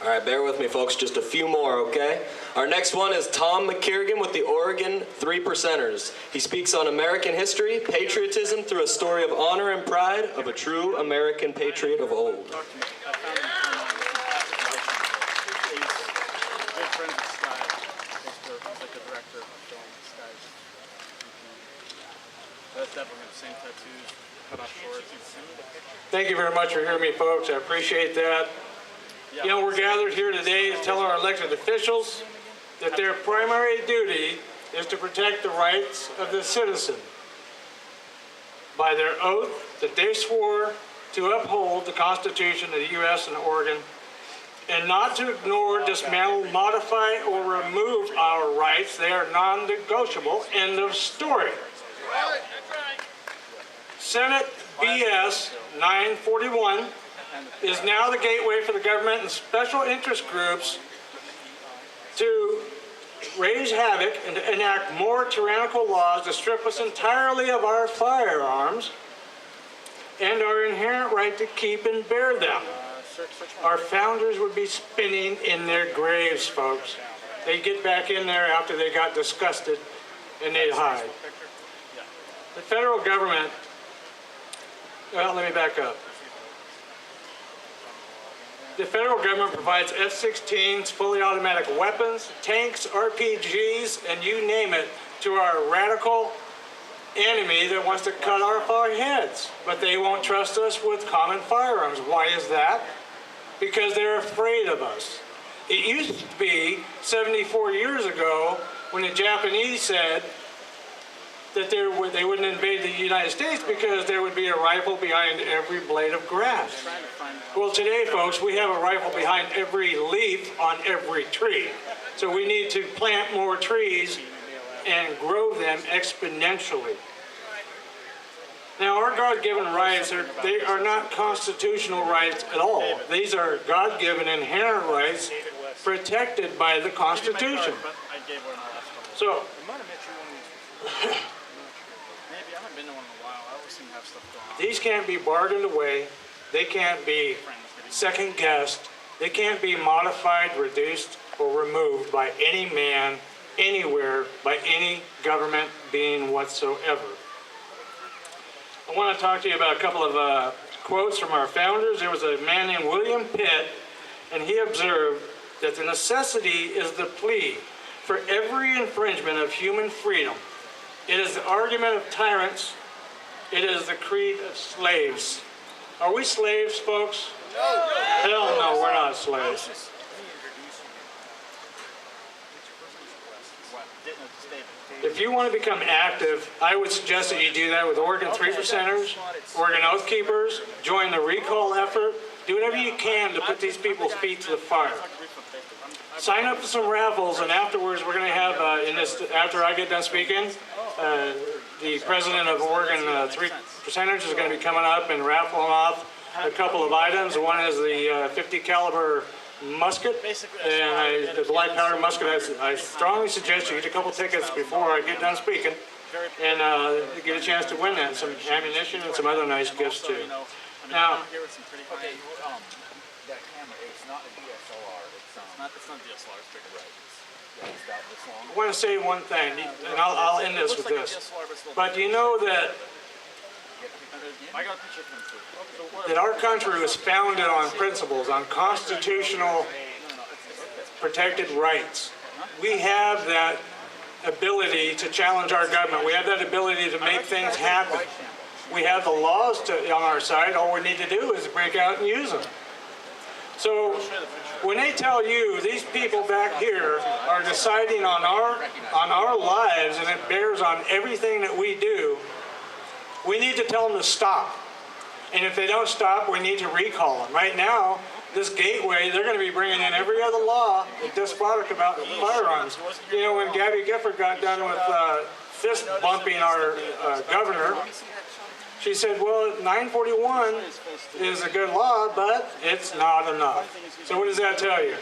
All right, bear with me, folks. Just a few more, okay? Our next one is Tom McKirgin with the Oregon 3 Percenters. He speaks on American history, patriotism through a story of honor and pride of a true American patriot of old. Thank you very much for hearing me, folks. I appreciate that. You know, we're gathered here today to tell our elected officials that their primary duty is to protect the rights of the citizen by their oath that they swore to uphold the Constitution of the U.S. and Oregon, and not to ignore, dismantle, modify, or remove our rights. They are non-negotiable. End of story. Senate BS 941 is now the gateway for the government and special interest groups to raise havoc and to enact more tyrannical laws to strip us entirely of our firearms and our inherent right to keep and bear them. Our founders would be spinning in their graves, folks. They'd get back in there after they got disgusted and they'd hide. The federal government, well, let me back up. The federal government provides F-16s, fully automatic weapons, tanks, RPGs, and you name it, to our radical enemy that wants to cut off our heads. But they won't trust us with common firearms. Why is that? Because they're afraid of us. It used to be 74 years ago when the Japanese said that they wouldn't invade the United States because there would be a rifle behind every blade of grass. Well, today, folks, we have a rifle behind every leaf on every tree. So we need to plant more trees and grow them exponentially. Now, our God-given rights, they are not constitutional rights at all. These are God-given inherent rights protected by the Constitution. So, these can't be bargained away. They can't be second-guessed. They can't be modified, reduced, or removed by any man, anywhere, by any government being whatsoever. I want to talk to you about a couple of quotes from our founders. There was a man named William Pitt, and he observed that the necessity is the plea for every infringement of human freedom. It is the argument of tyrants. It is the creed of slaves. Are we slaves, folks? No. Hell no, we're not slaves. If you want to become active, I would suggest that you do that with Oregon 3 Percenters, Oregon Oath Keepers, join the recall effort, do whatever you can to put these people's feet to the fire. Sign up for some raffles, and afterwards we're going to have, after I get done speaking, the president of Oregon 3 Percenters is going to be coming up and raffling off a couple of items. One is the 50 caliber musket, and the light powder musket. I strongly suggest you get a couple tickets before I get done speaking, and get a chance to win that. Some ammunition and some other nice gifts too. Now, that camera, it's not a DSLR. It's not DSLR. It's bigger, right? I want to say one thing, and I'll end this with this. But you know that our country was founded on principles, on constitutional protected rights. We have that ability to challenge our government. We have that ability to make things happen. We have the laws on our side. All we need to do is break out and use them. So when they tell you these people back here are deciding on our lives and it bears on everything that we do, we need to tell them to stop. And if they don't stop, we need to recall them. Right now, this gateway, they're going to be bringing in every other law that's despotic about firearms. You know, when Gabby Gifford got done with fist bumping our governor, she said, well, 941 is a good law, but it's not enough. So what does that tell you?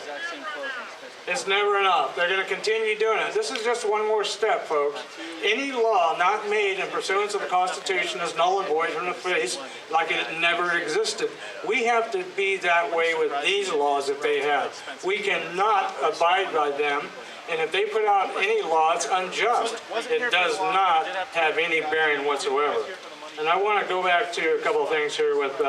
It's never enough. They're going to continue doing it. This is just one more step, folks. any law not made in pursuance of the Constitution is null and void from the face, like it never existed. We have to be that way with these laws that they have. We cannot abide by them, and if they put out any law, it's unjust. It does not have any bearing whatsoever. And I want to go back to a couple of things here with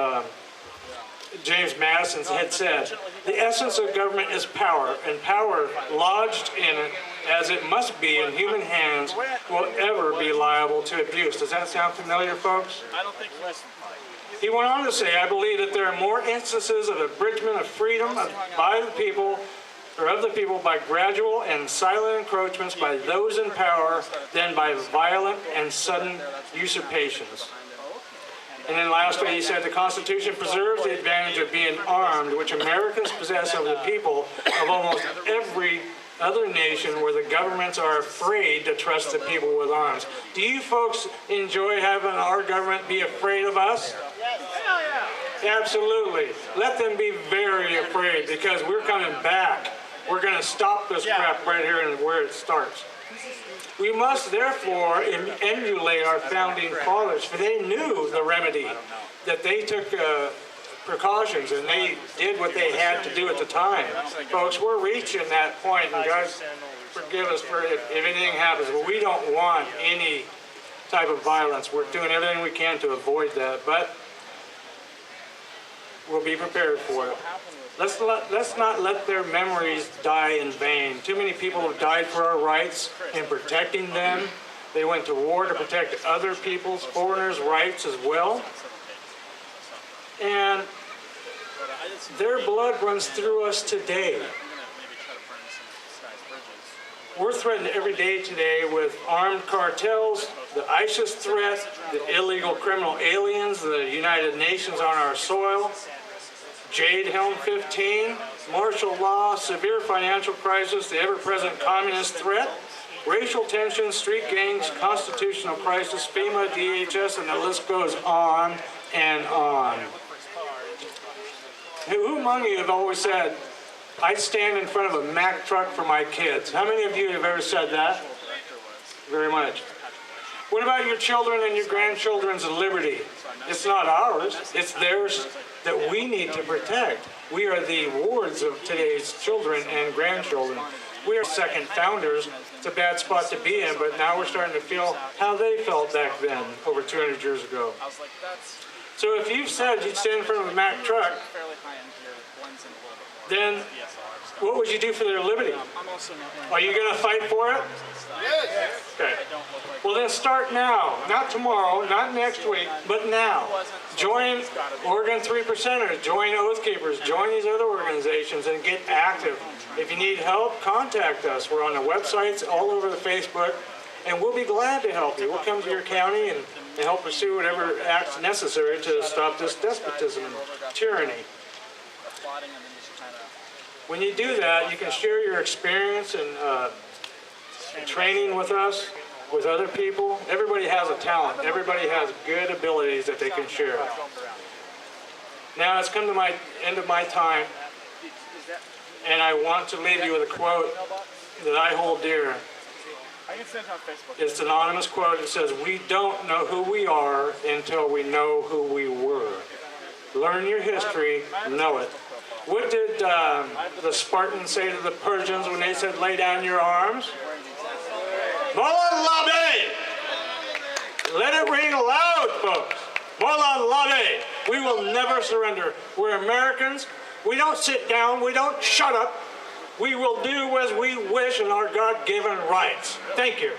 James Madison had said, the essence of government is power, and power lodged in it, as it must be in human hands, will ever be liable to abuse. Does that sound familiar, folks? I don't think He went on to say, I believe that there are more instances of abridgment of freedom by the people, or of the people, by gradual and silent encroachments by those in power than by violent and sudden usurpations. And then lastly, he said, the Constitution preserves the advantage of being armed, which Americans possess over the people of almost every other nation where the governments are afraid to trust the people with arms. Do you folks enjoy having our government be afraid of us? Yes. Absolutely. Let them be very afraid, because we're coming back. We're going to stop this crap right here and where it starts. We must therefore emulate our founding fathers, for they knew the remedy, that they took precautions and they did what they had to do at the time. Folks, we're reaching that point, and God forgive us for if anything happens, but we don't want any type of violence. We're doing everything we can to avoid that, but we'll be prepared for it. Let's not let their memories die in vain. Too many people have died for our rights in protecting them. They went to war to protect other people's, foreigners' rights as well. And their blood runs through us today. We're threatened every day today with armed cartels, the ISIS threat, the illegal criminal aliens, the United Nations on our soil, Jade Helm 15, martial law, severe financial crisis, the ever-present communist threat, racial tensions, street gangs, constitutional crisis, FEMA, DHS, and the list goes on and on. Who among you have always said, I'd stand in front of a Mack truck for my kids? How many of you have ever said that? Very much. What about your children and your grandchildren's liberty? It's not ours, it's theirs that we need to protect. We are the wards of today's children and grandchildren. We are second founders. It's a bad spot to be in, but now we're starting to feel how they felt back then, over 200 years ago. So if you've said you'd stand in front of a Mack truck, then what would you do for their liberty? Are you going to fight for it? Yes. Okay. Well, then start now. Not tomorrow, not next week, but now. Join Oregon 3%ers, join Oath Keepers, join these other organizations and get active. If you need help, contact us. We're on the websites, all over the Facebook, and we'll be glad to help you. We'll come to your county and help pursue whatever acts necessary to stop this despotism and tyranny. When you do that, you can share your experience and training with us, with other people. Everybody has a talent. Everybody has good abilities that they can share. Now it's come to my end of my time, and I want to leave you with a quote that I hold dear. It's an anonymous quote. It says, "We don't know who we are until we know who we were." Learn your history, know it. What did the Spartans say to the Persians when they said, lay down your arms? Molan Labe! Let it ring loud, folks. Molan Labe! We will never surrender. We're Americans. We don't sit down. We don't shut up. We will do as we wish in our God-given rights. Thank you.